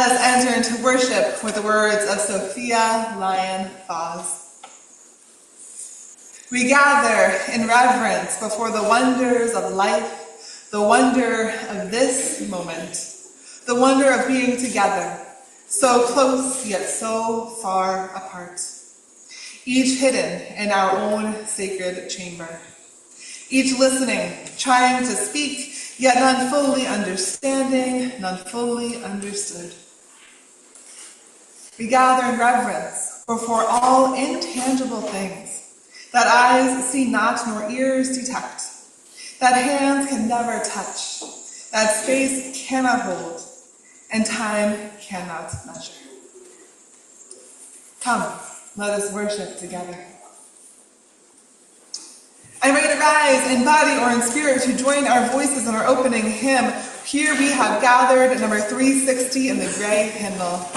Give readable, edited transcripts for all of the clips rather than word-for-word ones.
Let us enter into worship with the words of Sophia Lyon Foz. We gather in reverence before the wonders of life, the wonder of this moment, the wonder of being together, so close yet so far apart, each hidden in our own sacred chamber, each listening, trying to speak, yet none fully understanding, none fully understood. We gather in reverence before all intangible things that eyes see not nor ears detect, that hands can never touch, that space cannot hold, and time cannot measure. Come, let us worship together. I invite you to rise in body or in spirit to join our voices in our opening hymn. Here we have gathered at number 360 in the gray hymnal.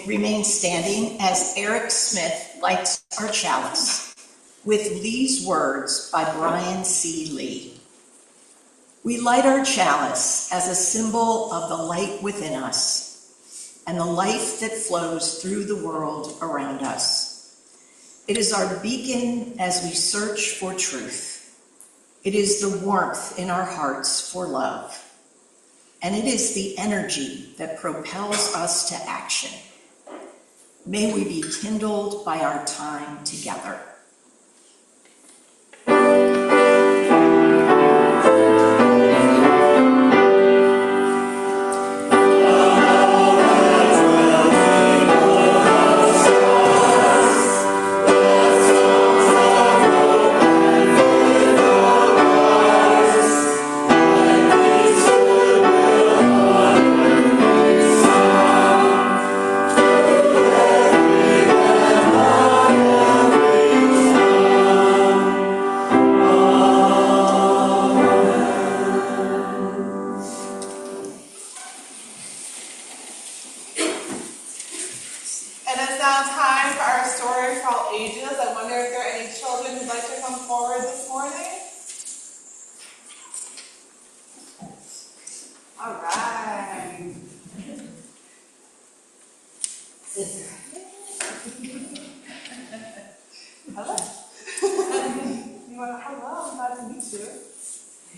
Remain standing as Eric Smith lights our chalice with these words by Brian C. Lee. We light our chalice as a symbol of the light within us and the life that flows through the world around us. It is our beacon as we search for truth. It is the warmth in our hearts for love. And it is the energy that propels us to action. May we be kindled by our time together.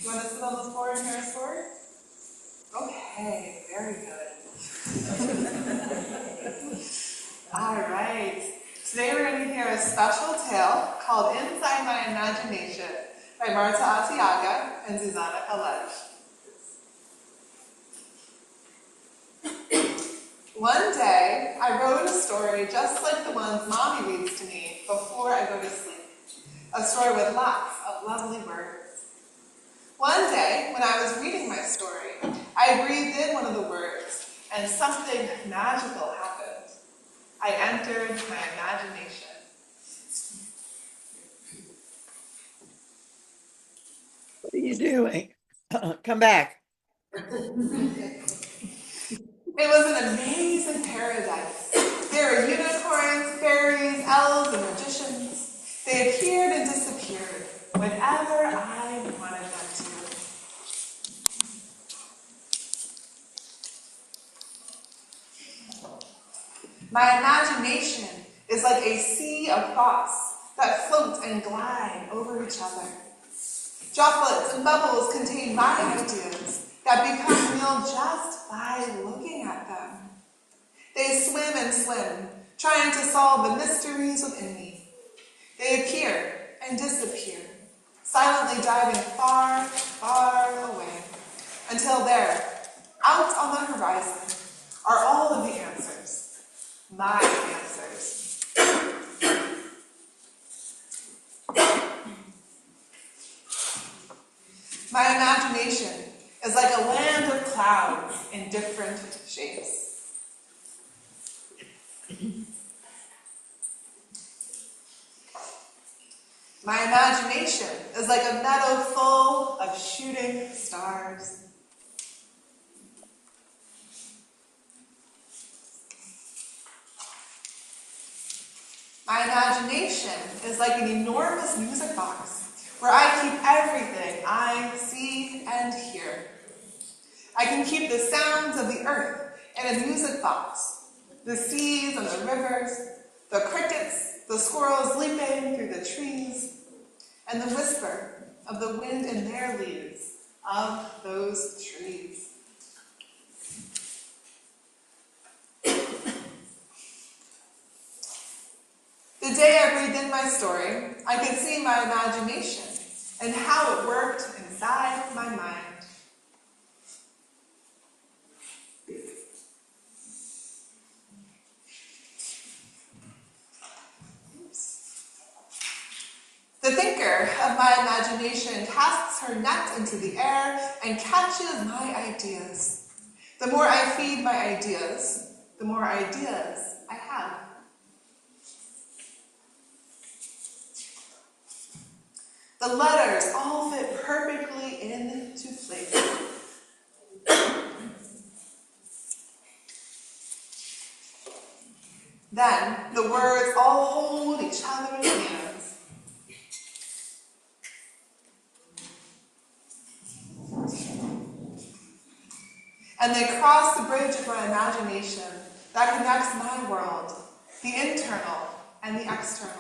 You want to sit on the floor and hear a story? Okay, very good. All right. Today we're going to hear a special tale called Inside My Imagination by Marta Atiaga and Susanna Kalej. One day, I wrote a story just like the ones Mommy reads to me before I go to sleep. A story with lots of lovely words. One day, when I was reading my story, I breathed in one of the words, and something magical happened. I entered my imagination. What are you doing? Come back. It was an amazing paradise. There were unicorns, fairies, elves, and magicians. They appeared and disappeared whenever I wanted them to. My imagination is like a sea of thoughts that float and glide over each other. Droplets and bubbles contain my ideas that become real just by looking at them. They swim and swim, trying to solve the mysteries within me. They appear and disappear, silently diving far, far away, until there, out on the horizon, are all of the answers, my answers. My imagination is like a land of clouds in different shapes. My imagination is like a meadow full of shooting stars. My imagination is like an enormous music box where I keep everything I see and hear. I can keep the sounds of the earth in a music box, the seas and the rivers, the crickets, the squirrels leaping through the trees, and the whisper of the wind in their leaves of those trees. The day I breathed in my story, I could see my imagination and how it worked inside my mind. The thinker of my imagination casts her net into the air and catches my ideas. The more I feed my ideas, the more ideas I have. The letters all fit perfectly into place. Then the words all hold each other's hands. And they cross the bridge of my imagination that connects my world, the internal and the external.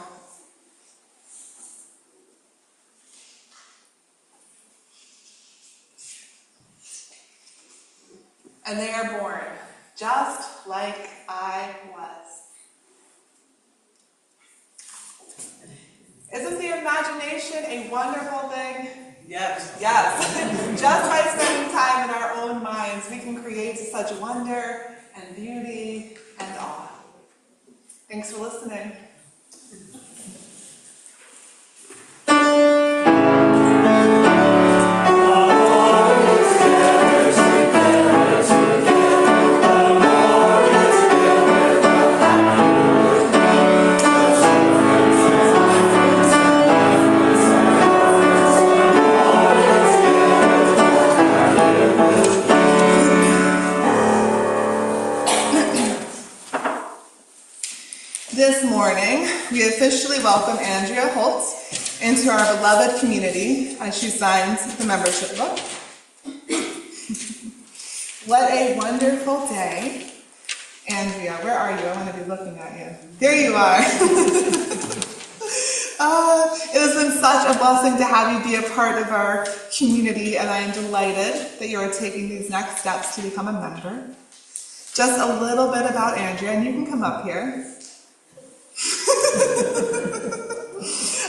And they are born just like I was. Isn't the imagination a wonderful thing? Yes. Yes. Just by spending time in our own minds, we can create such wonder and beauty and awe. Thanks for listening. This morning, we officially welcome Andrea Holtz into our beloved community as she signs the membership book. What a wonderful day. Andrea, where are you? I want to be looking at you. There you are. It has been such a blessing to have you be a part of our community, and I am delighted that you are taking these next steps to become a member. Just a little bit about Andrea, and you can come up here.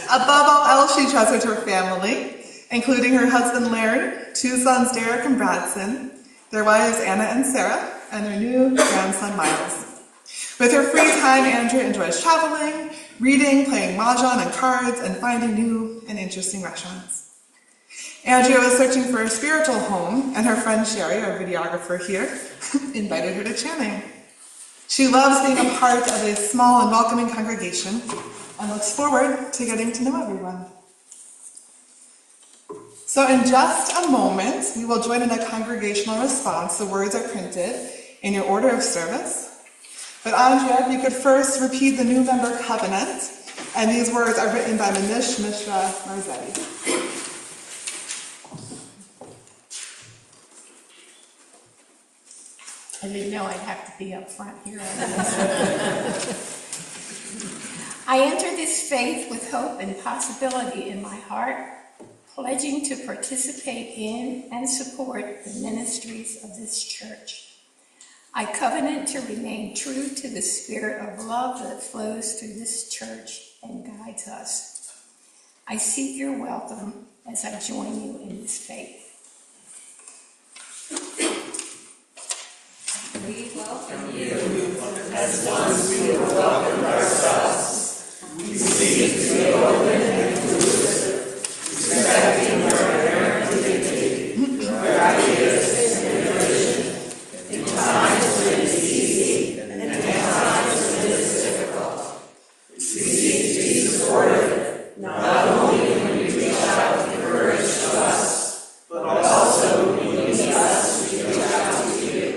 Above all else, she treasured her family, including her husband Larry, 2 sons Derek and Bradson, their wives Anna and Sarah, and their new grandson Miles. With her free time, Andrea enjoys traveling, reading, playing mahjong and cards, and finding new and interesting restaurants. Andrea was searching for a spiritual home, and her friend Sherry, our videographer here, invited her to Channing. She loves being a part of a small and welcoming congregation and looks forward to getting to know everyone. So in just a moment, we will join in a congregational response. The words are printed in your order of service. But Andrea, if you could first repeat the new member covenant, and these words are written by Manish Mishra Marzetti. I didn't know I'd have to be up front here. I enter this faith with hope and possibility in my heart, pledging to participate in and support the ministries of this church. I covenant to remain true to the spirit of love that flows through this church and guides us. I seek your welcome as I join you in this faith. We welcome you as once we were welcomed ourselves. We seek to be open and inclusive, respecting your inherent dignity, your ideas and your vision, in times when it's easy and in times when it's difficult. We seek to be supportive, not only when you reach out with courage to us, but also when you need us to reach out to you.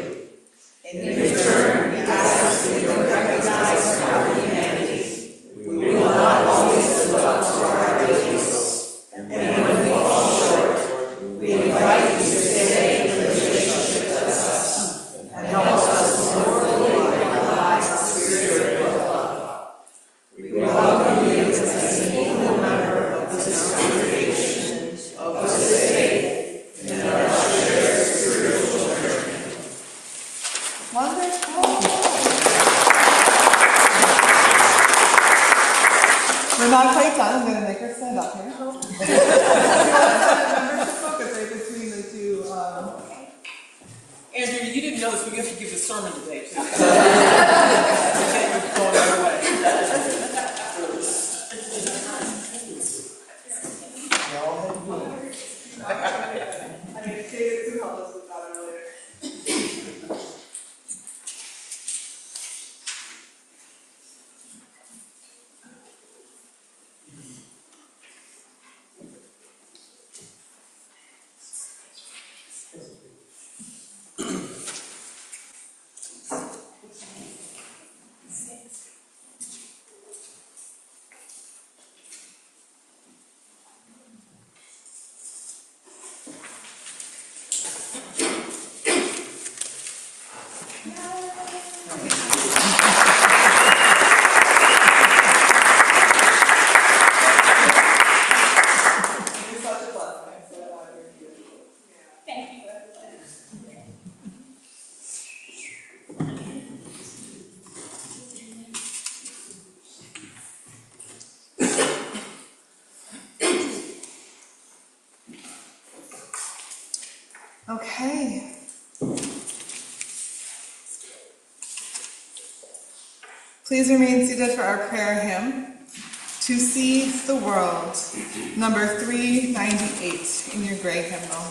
In return, we ask that you recognize our humanity. We will not always live up to our ideals, and when we fall short, we invite you to stay in relationship with us and help us more fully realize the spirit of love. We welcome you as an equal member of this congregation, of this faith, and of our shared spiritual journey. Wonderful. We're not quite done. I'm going to make her stand up here. Membership focus right between the two. Andrew, you didn't know this, but you have to give a sermon today, too. Okay, you're going right away. I mean, David could help us with that earlier. Thank you. Okay. Please remain seated for our prayer hymn, To See the World, number 398 in your gray hymnal.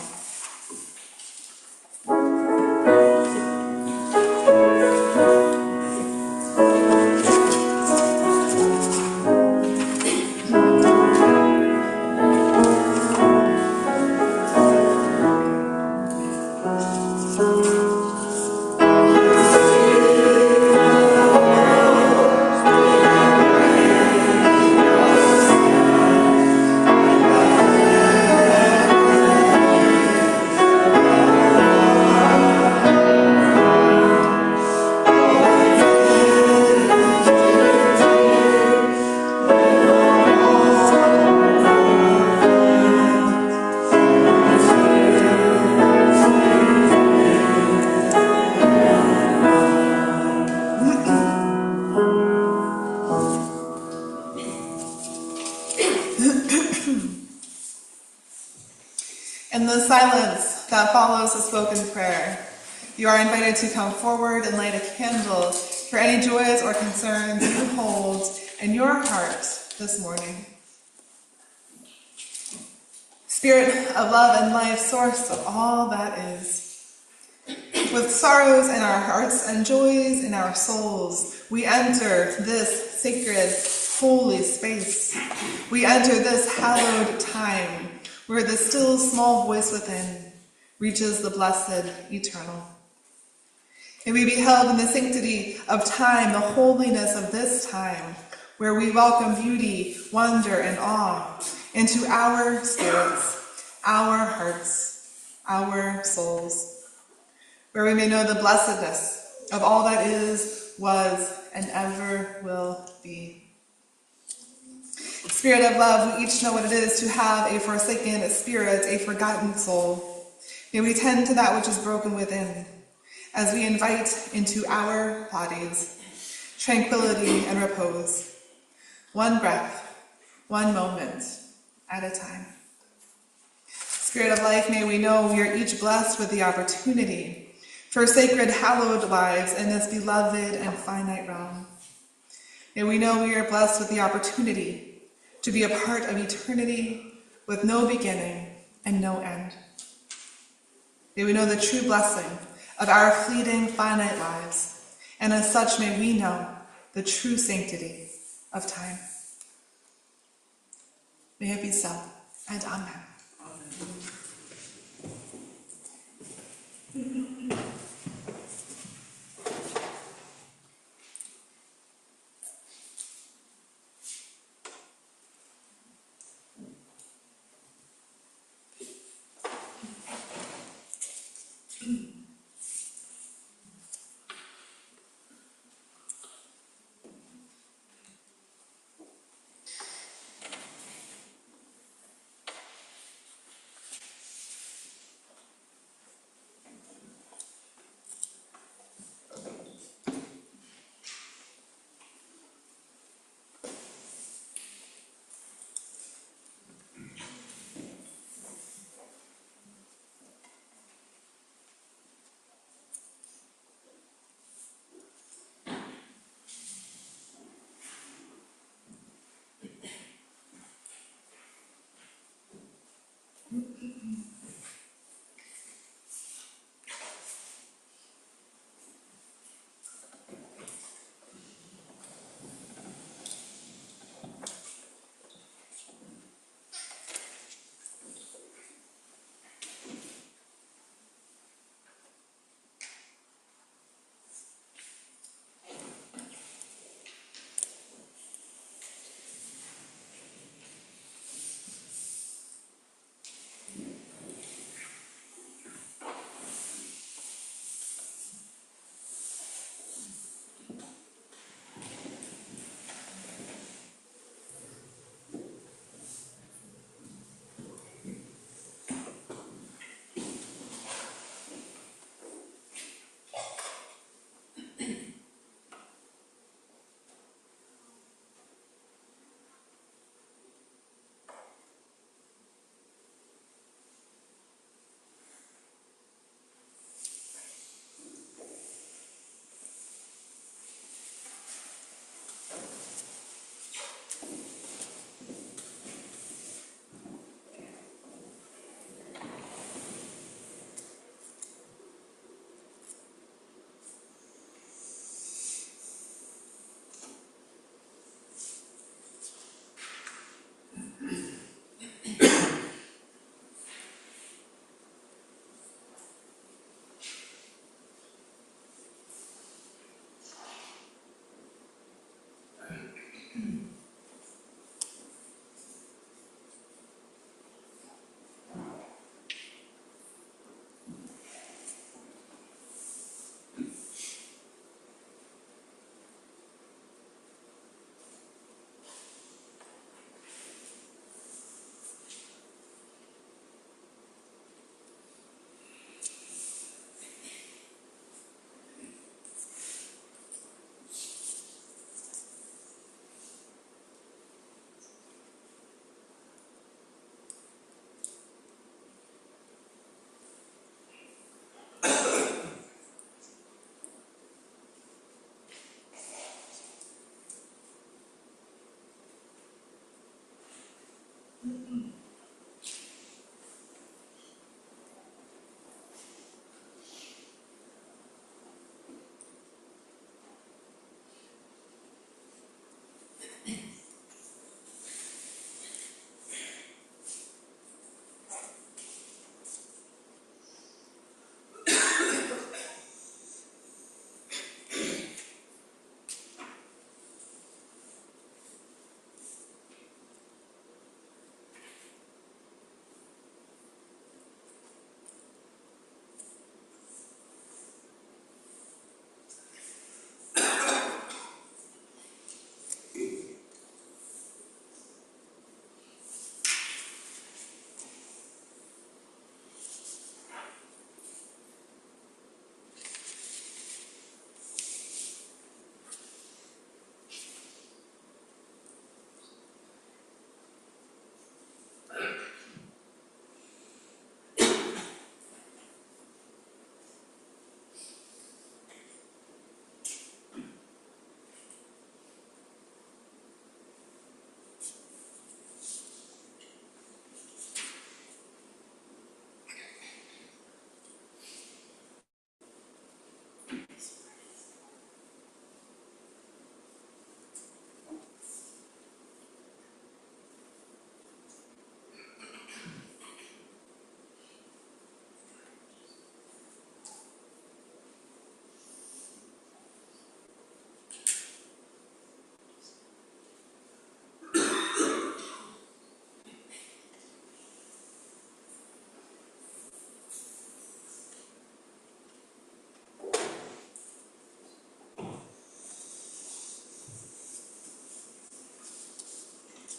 In the silence that follows the spoken prayer, you are invited to come forward and light a candle for any joys or concerns you hold in your heart this morning. Spirit of love and life, source of all that is. With sorrows in our hearts and joys in our souls, we enter this sacred, holy space. We enter this hallowed time where the still small voice within reaches the blessed eternal. May we be held in the sanctity of time, the holiness of this time, where we welcome beauty, wonder, and awe into our spirits, our hearts, our souls, where we may know the blessedness of all that is, was, and ever will be. Spirit of love, we each know what it is to have a forsaken spirit, a forgotten soul. May we tend to that which is broken within, as we invite into our bodies tranquility and repose, one breath, one moment at a time. Spirit of life, may we know we are each blessed with the opportunity for sacred, hallowed lives in this beloved and finite realm. May we know we are blessed with the opportunity to be a part of eternity with no beginning and no end. May we know the true blessing of our fleeting, finite lives, and as such may we know the true sanctity of time. May it be so, and amen.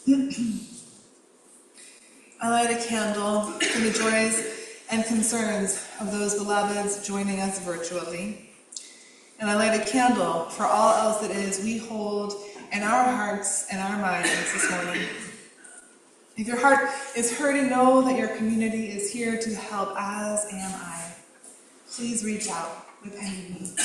I light a candle for the joys and concerns of those beloveds joining us virtually. And I light a candle for all else that is we hold in our hearts and our minds this morning. If your heart is hurting, know that your community is here to help, as am I. Please reach out with any need.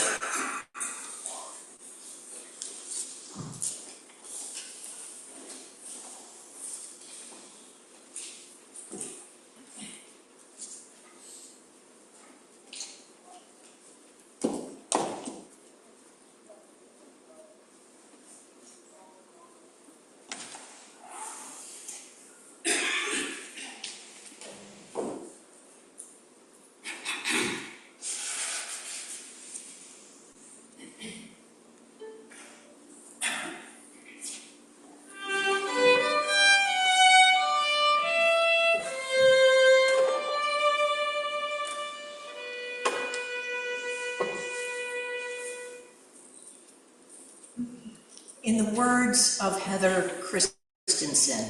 In the words of Heather Christensen,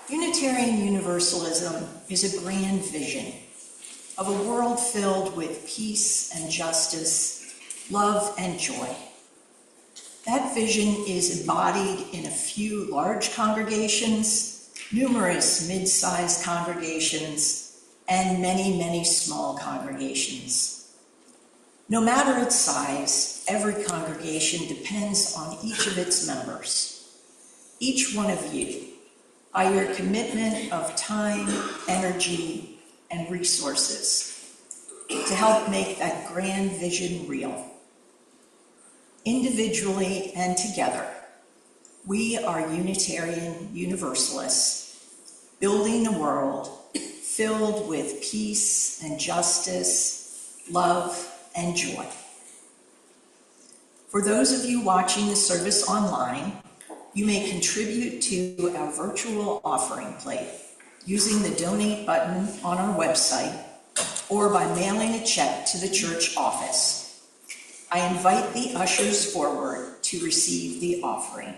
Unitarian Universalism is a grand vision of a world filled with peace and justice, love and joy. That vision is embodied in a few large congregations, numerous mid-sized congregations, and many, many small congregations. No matter its size, every congregation depends on each of its members. Each one of you, by your commitment of time, energy, and resources, to help make that grand vision real. Individually and together, we are Unitarian Universalists, building a world filled with peace and justice, love, and joy. For those of you watching the service online, you may contribute to our virtual offering plate using the donate button on our website or by mailing a check to the church office. I invite the ushers forward to receive the offering.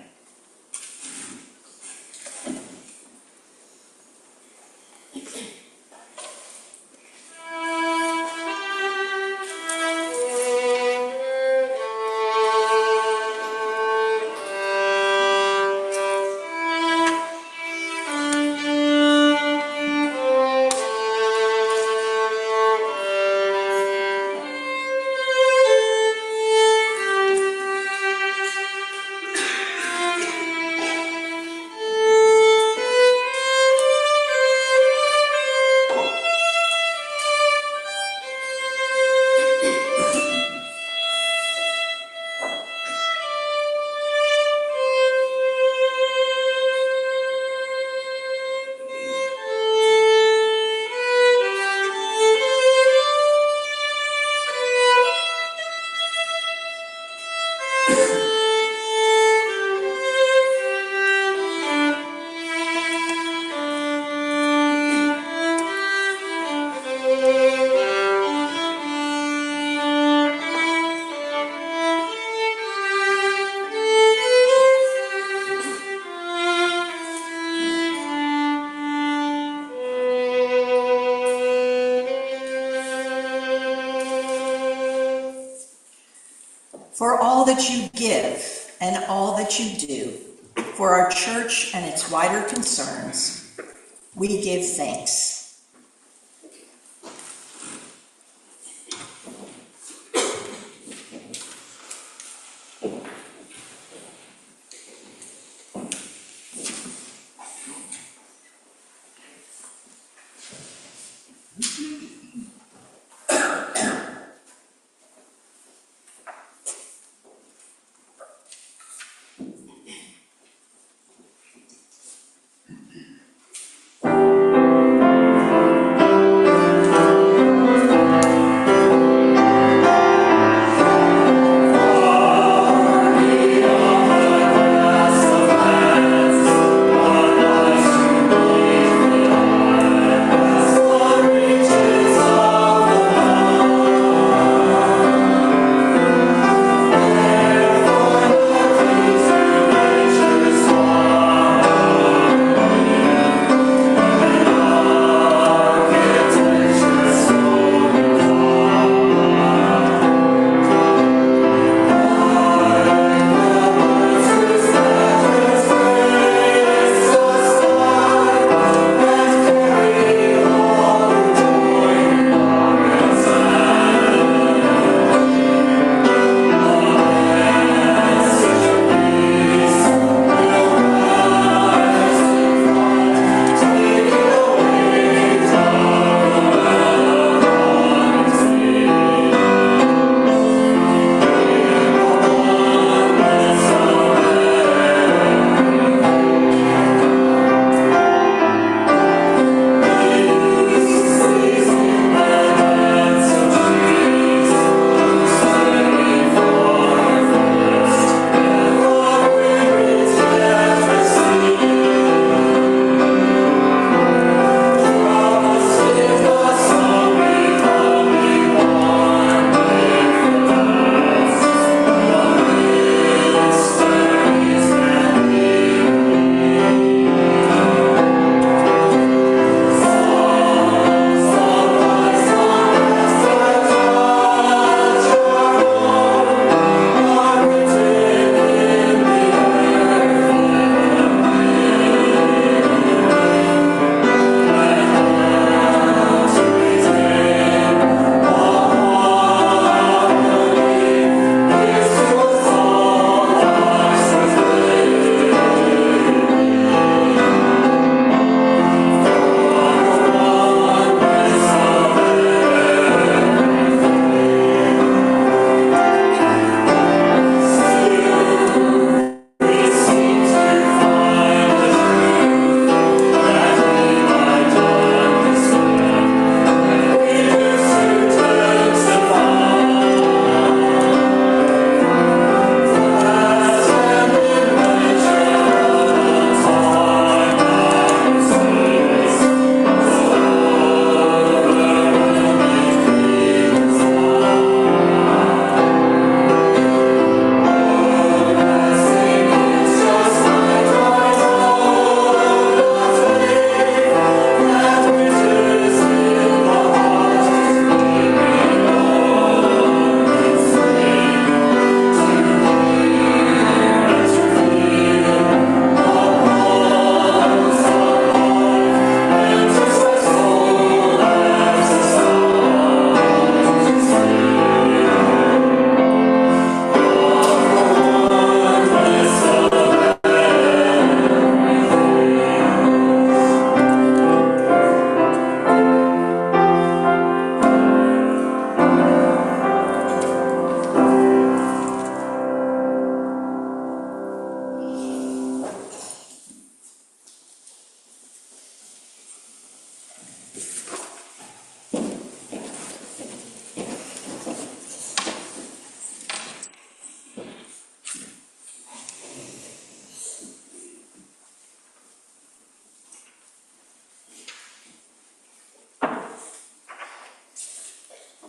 For all that you give and all that you do for our church and its wider concerns, we give thanks.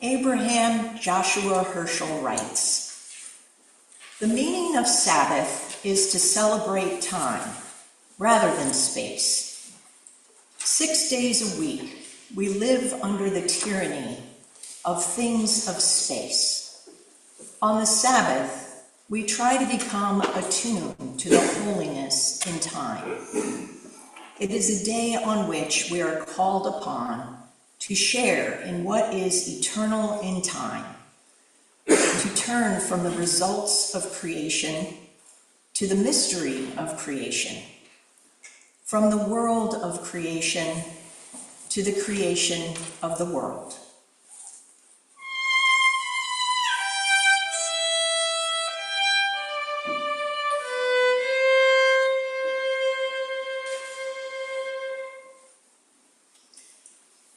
Abraham Joshua Herschel writes, "The meaning of Sabbath is to celebrate time rather than space. 6 days a week, we live under the tyranny of things of space. On the Sabbath, we try to become attuned to the holiness in time. It is a day on which we are called upon to share in what is eternal in time, to turn from the results of creation to the mystery of creation, from the world of creation to the creation of the world."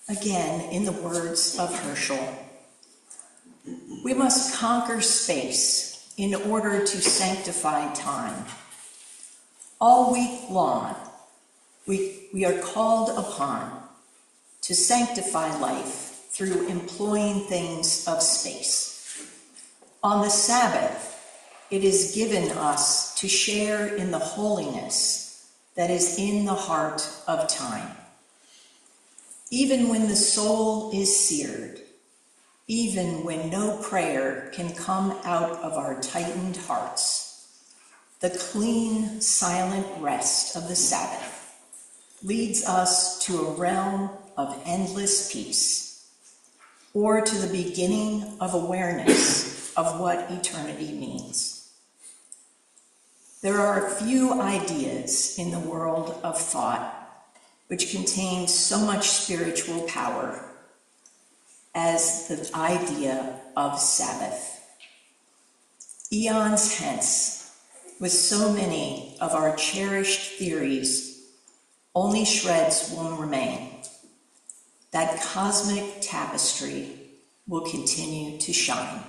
Again, in the words of Herschel, "We must conquer space in order to sanctify time. All week long, we are called upon to sanctify life through employing things of space. On the Sabbath, it is given us to share in the holiness that is in the heart of time. Even when the soul is seared, even when no prayer can come out of our tightened hearts, the clean, silent rest of the Sabbath leads us to a realm of endless peace, or to the beginning of awareness of what eternity means. There are few ideas in the world of thought which contain so much spiritual power as the idea of Sabbath. Eons hence, with so many of our cherished theories, only shreds will remain. That cosmic tapestry will continue to shine."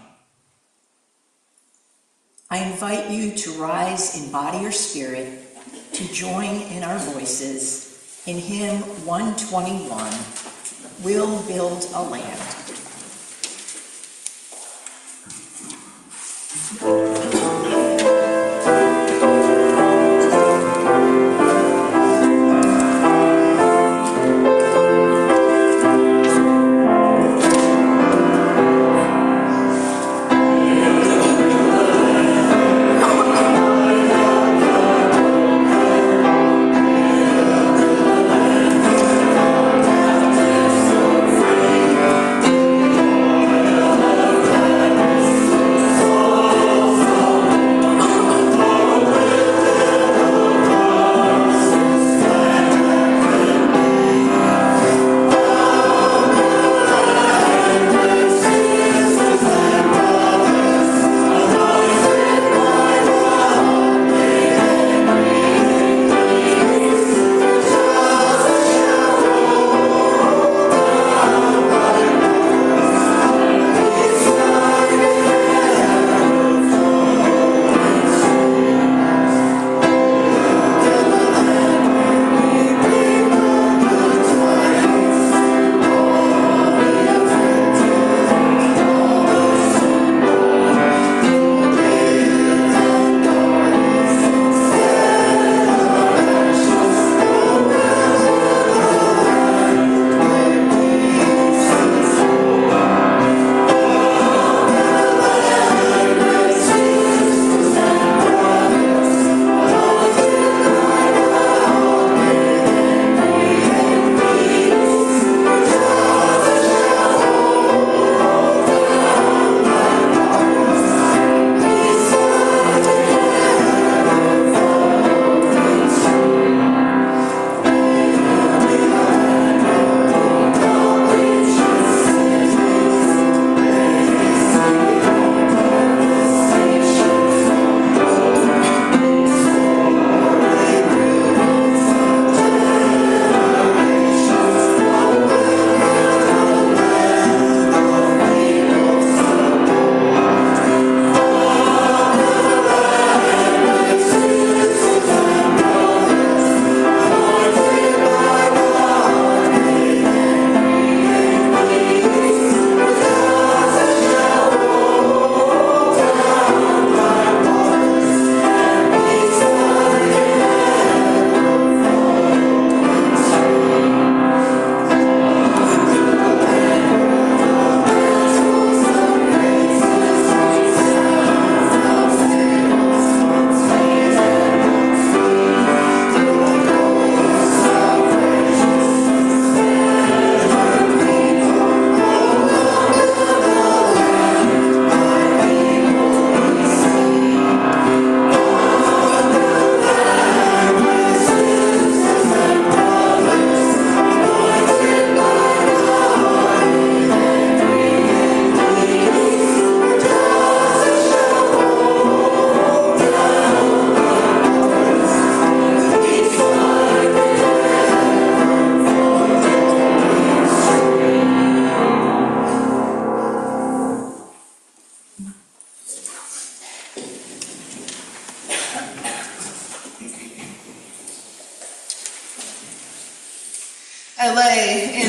I invite you to rise in body or spirit to join in our voices in hymn 121, "We'll Build a Land." We'll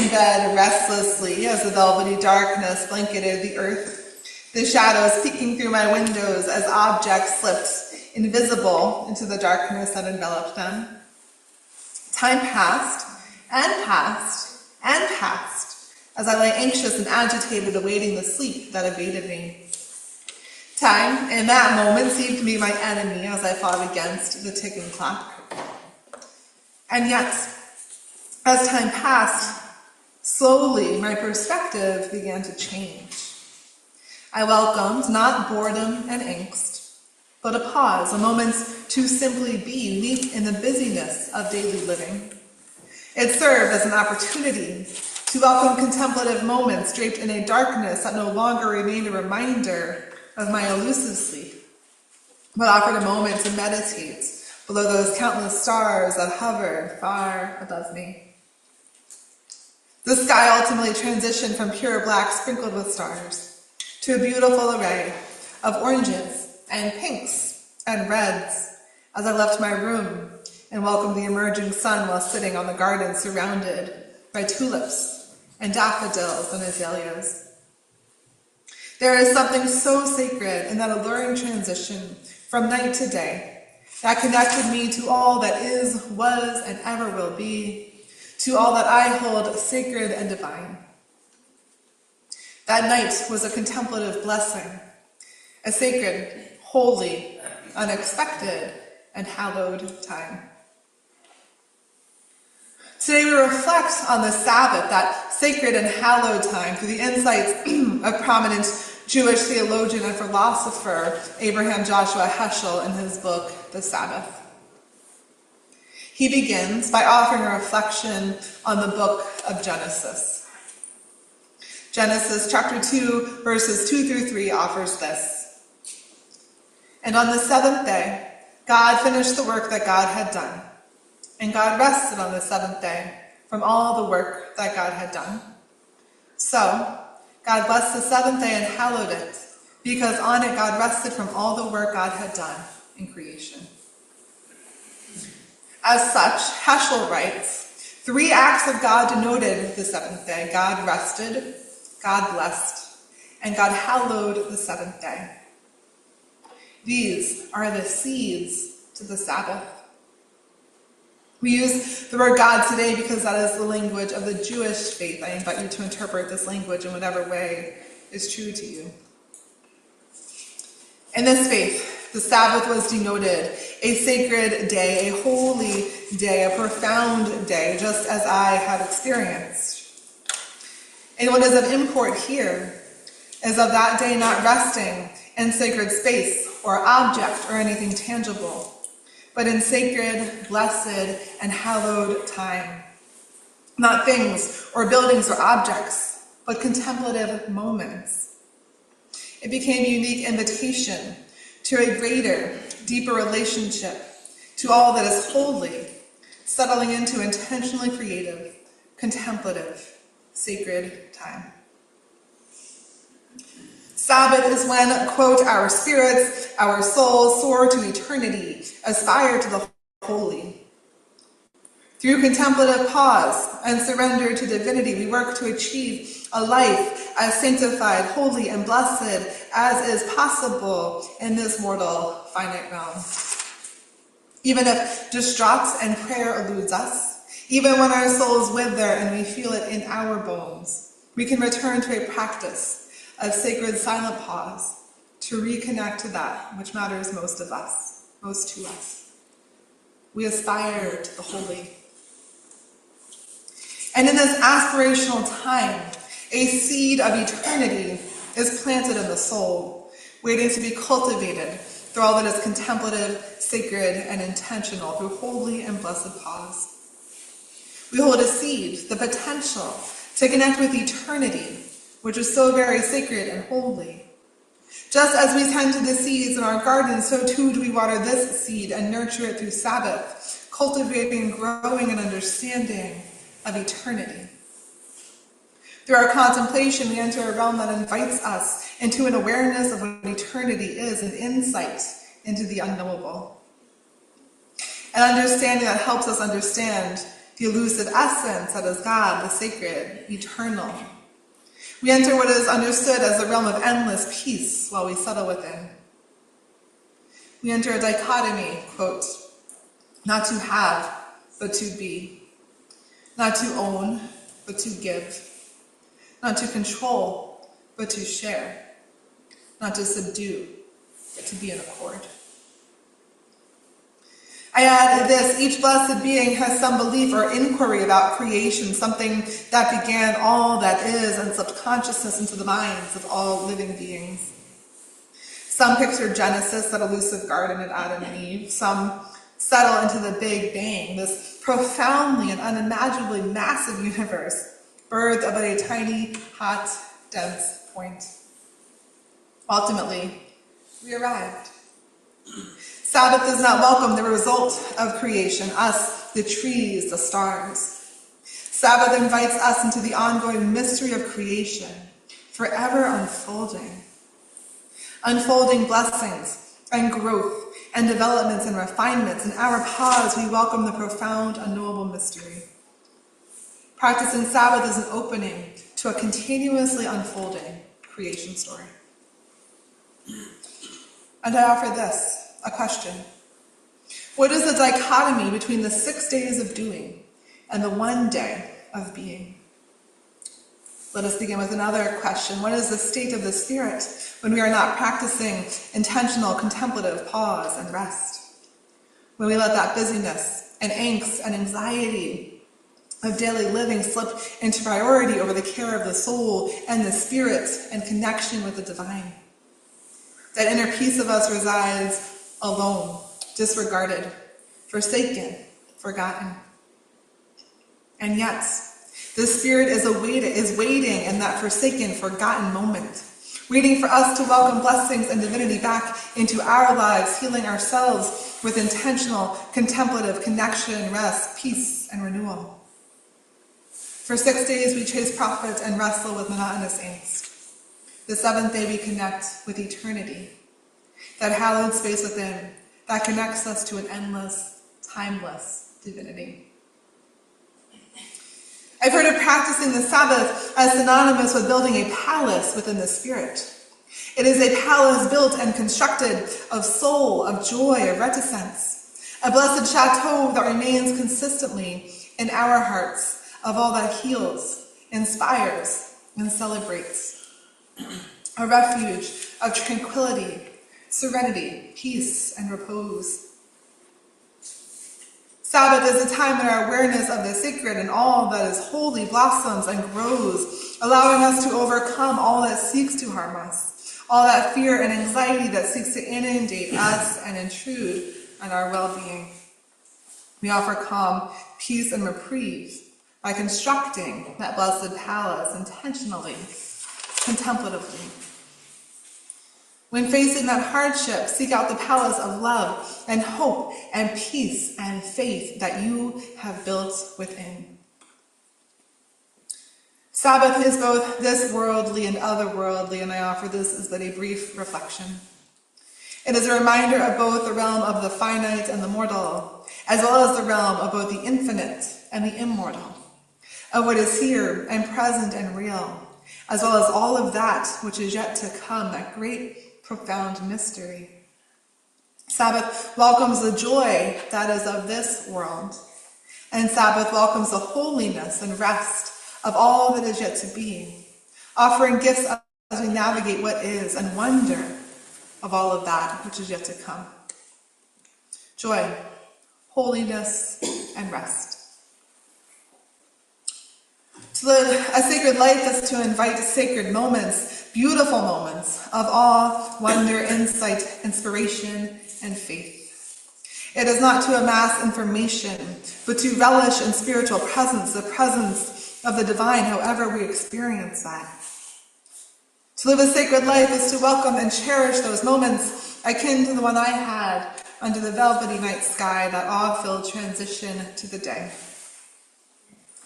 in bed restlessly as the velvety darkness blanketed the earth, the shadows peeking through my windows as objects slipped invisible into the darkness that enveloped them. Time passed and passed and passed as I lay anxious and agitated, awaiting the sleep that evaded me. Time, in that moment, seemed to be my enemy as I fought against the ticking clock. And yet, as time passed, slowly my perspective began to change. I welcomed not boredom and angst, but a pause, a moment to simply be unique in the busyness of daily living. It served as an opportunity to welcome contemplative moments draped in a darkness that no longer remained a reminder of my elusive sleep, but offered a moment to meditate below those countless stars that hovered far above me. The sky ultimately transitioned from pure black sprinkled with stars to a beautiful array of oranges and pinks and reds as I left my room and welcomed the emerging sun while sitting on the garden surrounded by tulips and daffodils and azaleas. There is something so sacred in that alluring transition from night to day that connected me to all that is, was, and ever will be, to all that I hold sacred and divine. That night was a contemplative blessing, a sacred, holy, unexpected, and hallowed time. Today we reflect on the Sabbath, that sacred and hallowed time, through the insights of prominent Jewish theologian and philosopher Abraham Joshua Heschel in his book, The Sabbath. He begins by offering a reflection on the book of Genesis. Genesis chapter 2, verses 2 through 3 offers this. And on the seventh day, God finished the work that God had done. And God rested on the seventh day from all the work that God had done. So, God blessed the seventh day and hallowed it, because on it God rested from all the work God had done in creation. As such, Heschel writes, 3 acts of God denoted the seventh day. God rested, God blessed, and God hallowed the seventh day. These are the seeds to the Sabbath. We use the word God today because that is the language of the Jewish faith. I invite you to interpret this language in whatever way is true to you. In this faith, the Sabbath was denoted a sacred day, a holy day, a profound day, just as I had experienced. And what is of import here is of that day not resting in sacred space or object or anything tangible, but in sacred, blessed, and hallowed time. Not things or buildings or objects, but contemplative moments. It became a unique invitation to a greater, deeper relationship to all that is holy, settling into intentionally creative, contemplative, sacred time. Sabbath is when, quote, our spirits, our souls soar to eternity, aspire to the holy. Through contemplative pause and surrender to divinity, we work to achieve a life as sanctified, holy, and blessed as is possible in this mortal, finite realm. Even if distraught and prayer eludes us, even when our souls wither and we feel it in our bones, we can return to a practice of sacred silent pause to reconnect to that which matters most of us, most to us. We aspire to the holy. And in this aspirational time, a seed of eternity is planted in the soul, waiting to be cultivated through all that is contemplative, sacred, and intentional through holy and blessed pause. We hold a seed, the potential to connect with eternity, which is so very sacred and holy. Just as we tend to the seeds in our garden, so too do we water this seed and nurture it through Sabbath, cultivating, growing, and understanding of eternity. Through our contemplation, we enter a realm that invites us into an awareness of what eternity is, an insight into the unknowable. An understanding that helps us understand the elusive essence that is God, the sacred, eternal. We enter what is understood as the realm of endless peace while we settle within. We enter a dichotomy, quote, not to have, but to be, not to own, but to give, not to control, but to share, not to subdue, but to be in accord. I add this, each blessed being has some belief or inquiry about creation, something that began all that is and slipped consciousness into the minds of all living beings. Some picture Genesis, that elusive garden at Adam and Eve. Some settle into the Big Bang, this profoundly and unimaginably massive universe, birthed about a tiny, hot, dense point. Ultimately, we arrived. Sabbath does not welcome the result of creation, us, the trees, the stars. Sabbath invites us into the ongoing mystery of creation, forever unfolding. Unfolding blessings and growth and developments and refinements. In our pause, we welcome the profound, unknowable mystery. Practicing Sabbath is an opening to a continuously unfolding creation story. And I offer this, a question. What is the dichotomy between the 6 days of doing and the 1 day of being? Let us begin with another question. What is the state of the spirit when we are not practicing intentional contemplative pause and rest? When we let that busyness and angst and anxiety of daily living slip into priority over the care of the soul and the spirit and connection with the divine? That inner piece of us resides alone, disregarded, forsaken, forgotten. And yet, the Spirit is waiting in that forsaken, forgotten moment, waiting for us to welcome blessings and divinity back into our lives, healing ourselves with intentional, contemplative connection, rest, peace, and renewal. For 6 days, we chase profit and wrestle with monotonous angst. The 7th day, we connect with eternity, that hallowed space within that connects us to an endless, timeless divinity. I've heard of practicing the Sabbath as synonymous with building a palace within the spirit. It is a palace built and constructed of soul, of joy, of reticence, a blessed chateau that remains consistently in our hearts, of all that heals, inspires, and celebrates. A refuge of tranquility, serenity, peace, and repose. Sabbath is a time when our awareness of the sacred and all that is holy blossoms and grows, allowing us to overcome all that seeks to harm us, all that fear and anxiety that seeks to inundate us and intrude on our well-being. We offer calm, peace, and reprieve by constructing that blessed palace intentionally, contemplatively. When facing that hardship, seek out the palace of love and hope and peace and faith that you have built within. Sabbath is both this worldly and otherworldly, and I offer this as but a brief reflection. It is a reminder of both the realm of the finite and the mortal, as well as the realm of both the infinite and the immortal, of what is here and present and real, as well as all of that which is yet to come, that great profound mystery. Sabbath welcomes the joy that is of this world, and Sabbath welcomes the holiness and rest of all that is yet to be, offering gifts as we navigate what is and wonder of all of that which is yet to come. Joy, holiness, and rest. To live a sacred life is to invite sacred moments, beautiful moments of awe, wonder, insight, inspiration, and faith. It is not to amass information, but to relish in spiritual presence, the presence of the divine, however we experience that. To live a sacred life is to welcome and cherish those moments akin to the one I had under the velvety night sky, that awe-filled transition to the day.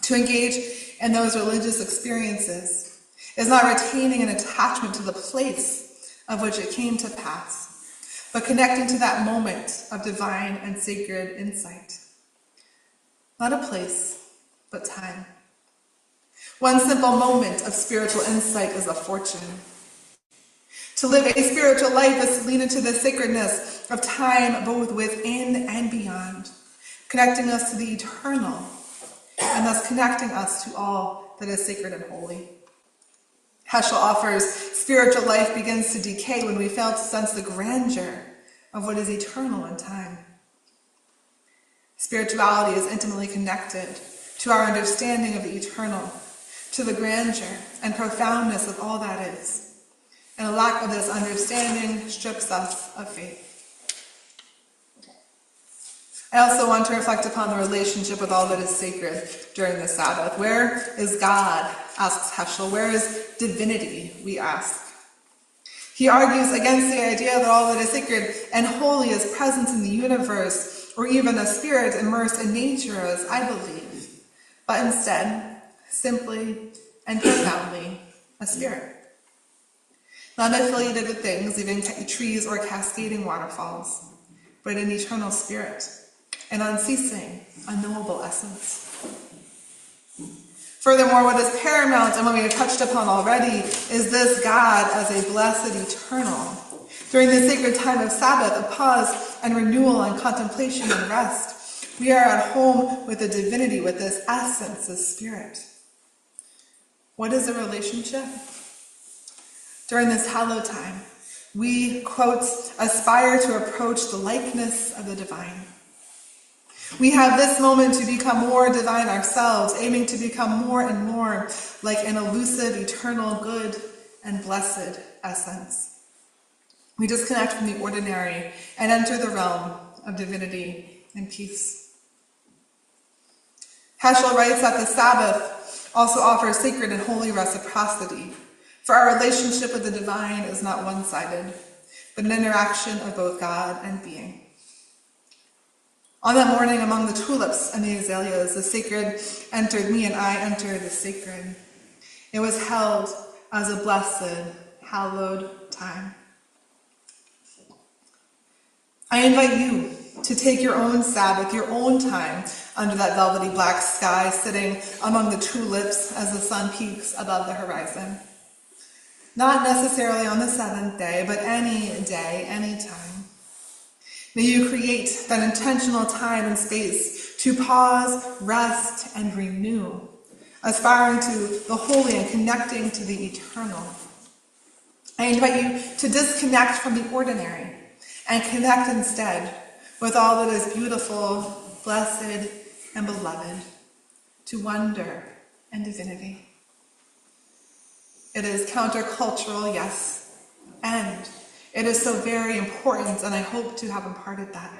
To engage in those religious experiences is not retaining an attachment to the place of which it came to pass, but connecting to that moment of divine and sacred insight. Not a place, but time. One simple moment of spiritual insight is a fortune. To live a spiritual life is to lean into the sacredness of time, both within and beyond, connecting us to the eternal, and thus connecting us to all that is sacred and holy. Heschel offers spiritual life begins to decay when we fail to sense the grandeur of what is eternal in time. Spirituality is intimately connected to our understanding of the eternal, to the grandeur and profoundness of all that is. And a lack of this understanding strips us of faith. I also want to reflect upon the relationship with all that is sacred during the Sabbath. Where is God, asks Heschel. Where is divinity, we ask. He argues against the idea that all that is sacred and holy is present in the universe, or even a spirit immersed in nature, as I believe, but instead, simply and profoundly, a spirit. Not affiliated with things, even trees or cascading waterfalls, but an eternal spirit, an unceasing, unknowable essence. Furthermore, what is paramount, and what we have touched upon already, is this God as a blessed eternal. During the sacred time of Sabbath, of pause and renewal and contemplation and rest, we are at home with the divinity, with this essence, this spirit. What is the relationship? During this hallowed time, we, quote, aspire to approach the likeness of the divine. We have this moment to become more divine ourselves, aiming to become more and more like an elusive, eternal, good, and blessed essence. We disconnect from the ordinary and enter the realm of divinity and peace. Heschel writes that the Sabbath also offers sacred and holy reciprocity, for our relationship with the divine is not one-sided, but an interaction of both God and being. On that morning among the tulips and the azaleas, the sacred entered me and I entered the sacred. It was held as a blessed, hallowed time. I invite you to take your own Sabbath, your own time under that velvety black sky, sitting among the tulips as the sun peaks above the horizon. Not necessarily on the seventh day, but any day, any time. May you create that intentional time and space to pause, rest, and renew, aspiring to the holy and connecting to the eternal. I invite you to disconnect from the ordinary and connect instead with all that is beautiful, blessed, and beloved, to wonder and divinity. It is countercultural, yes, and it is so very important, and I hope to have imparted that.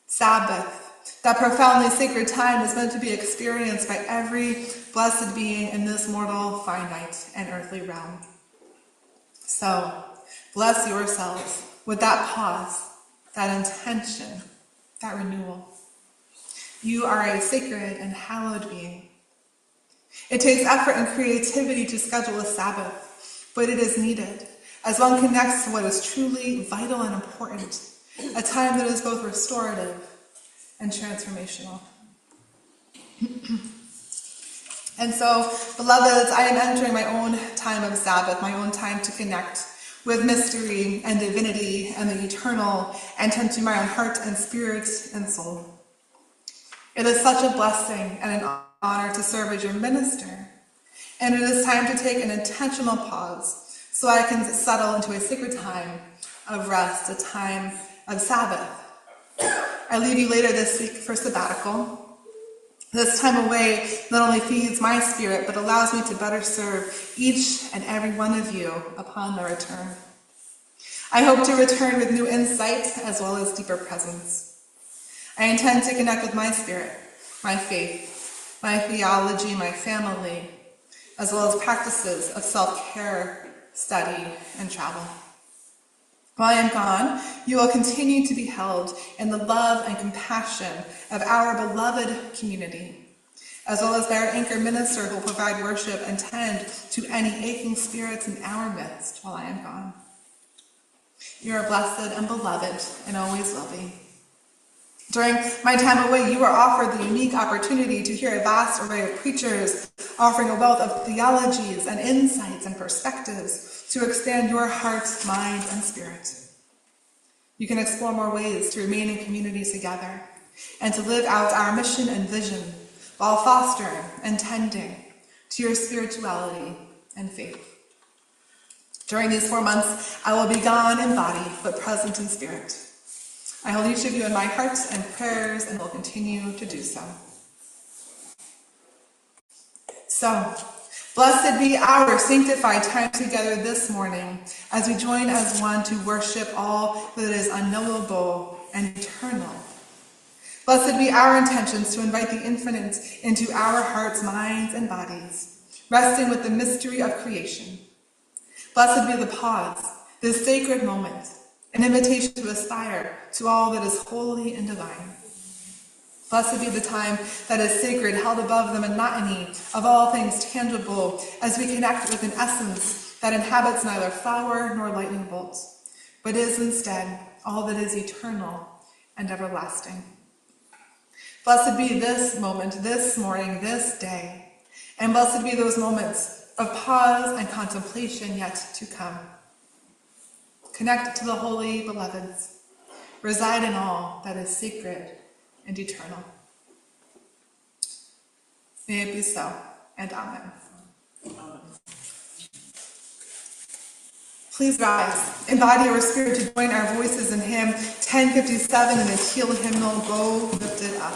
Sabbath, that profoundly sacred time, is meant to be experienced by every blessed being in this mortal, finite, and earthly realm. So, bless yourselves with that pause, that intention, that renewal. You are a sacred and hallowed being. It takes effort and creativity to schedule a Sabbath, but it is needed as one connects to what is truly vital and important, a time that is both restorative and transformational. And so, beloveds, I am entering my own time of Sabbath, my own time to connect with mystery and divinity and the eternal, and tend to my own heart and spirit and soul. It is such a blessing and an honor to serve as your minister, and it is time to take an intentional pause so I can settle into a sacred time of rest, a time of Sabbath. I leave you later this week for sabbatical. This time away not only feeds my spirit, but allows me to better serve each and every one of you upon the return. I hope to return with new insight as well as deeper presence. I intend to connect with my spirit, my faith, my theology, my family, as well as practices of self-care, study, and travel. While I am gone, you will continue to be held in the love and compassion of our beloved community, as well as by our anchor minister who will provide worship and tend to any aching spirits in our midst while I am gone. You are blessed and beloved and always will be. During my time away, you were offered the unique opportunity to hear a vast array of preachers offering a wealth of theologies and insights and perspectives to expand your heart, mind, and spirit. You can explore more ways to remain in community together and to live out our mission and vision while fostering and tending to your spirituality and faith. During these 4 months, I will be gone in body, but present in spirit. I hold each of you in my heart and prayers and will continue to do so. So, blessed be our sanctified time together this morning as we join as one to worship all that is unknowable and eternal. Blessed be our intentions to invite the infinite into our hearts, minds, and bodies, resting with the mystery of creation. Blessed be the pause, this sacred moment, an invitation to aspire to all that is holy and divine. Blessed be the time that is sacred, held above the monotony of all things tangible, as we connect with an essence that inhabits neither flower nor lightning bolt, but is instead all that is eternal and everlasting. Blessed be this moment, this morning, this day, and blessed be those moments of pause and contemplation yet to come. Connect to the holy beloveds. Reside in all that is sacred and eternal. May it be so, and amen. Please rise in body or spirit to join our voices in hymn 1057 in the teal hymnal, Go Lifted Up.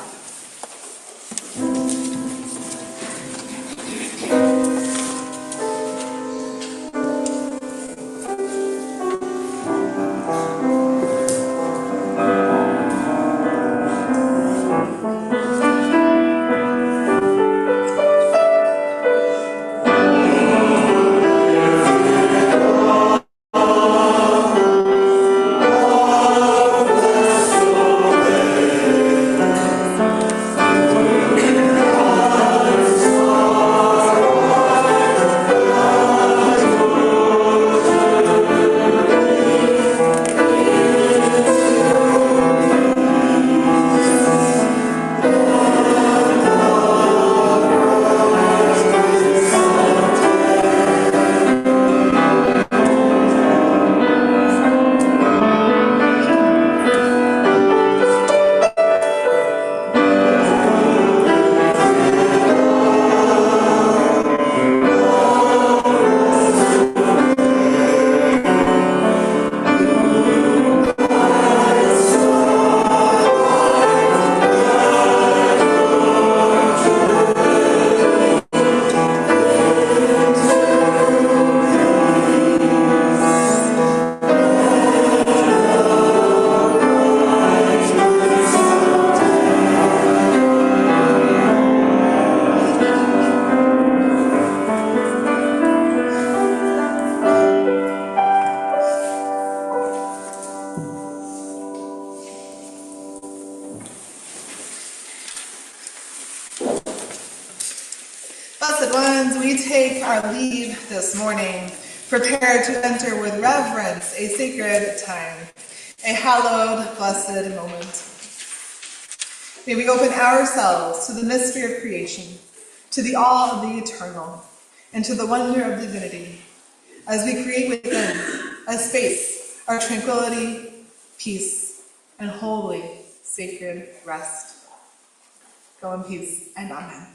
Blessed ones, we take our leave this morning, prepared to enter with reverence a sacred time, a hallowed, blessed moment. May we open ourselves to the mystery of creation, to the awe of the eternal, and to the wonder of divinity, as we create within a space of tranquility, peace, and holy, sacred rest. Go in peace, and amen.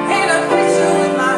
In a picture with my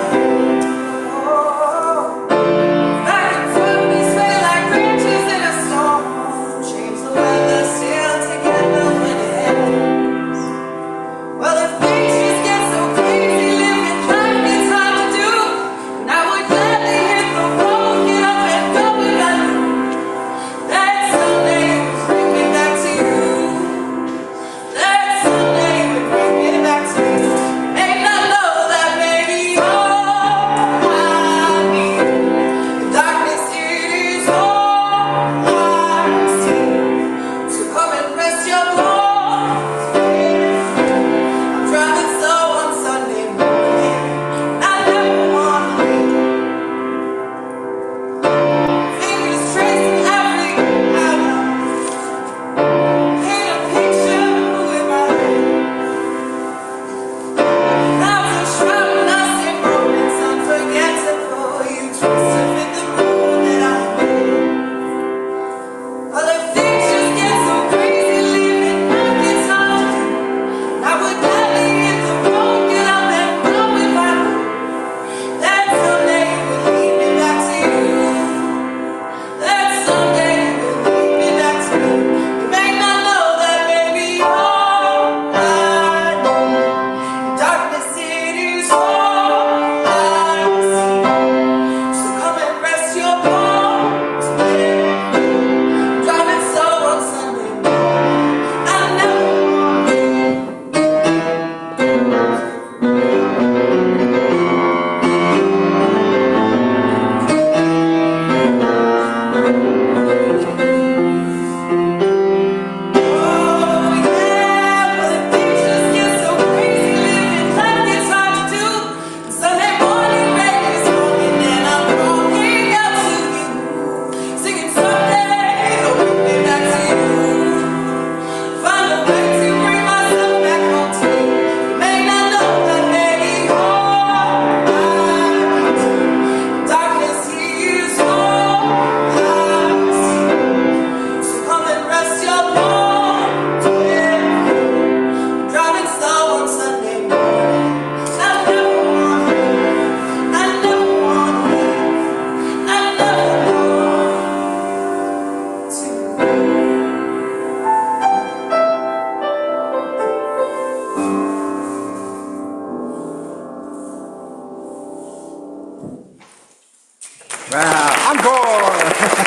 Encore!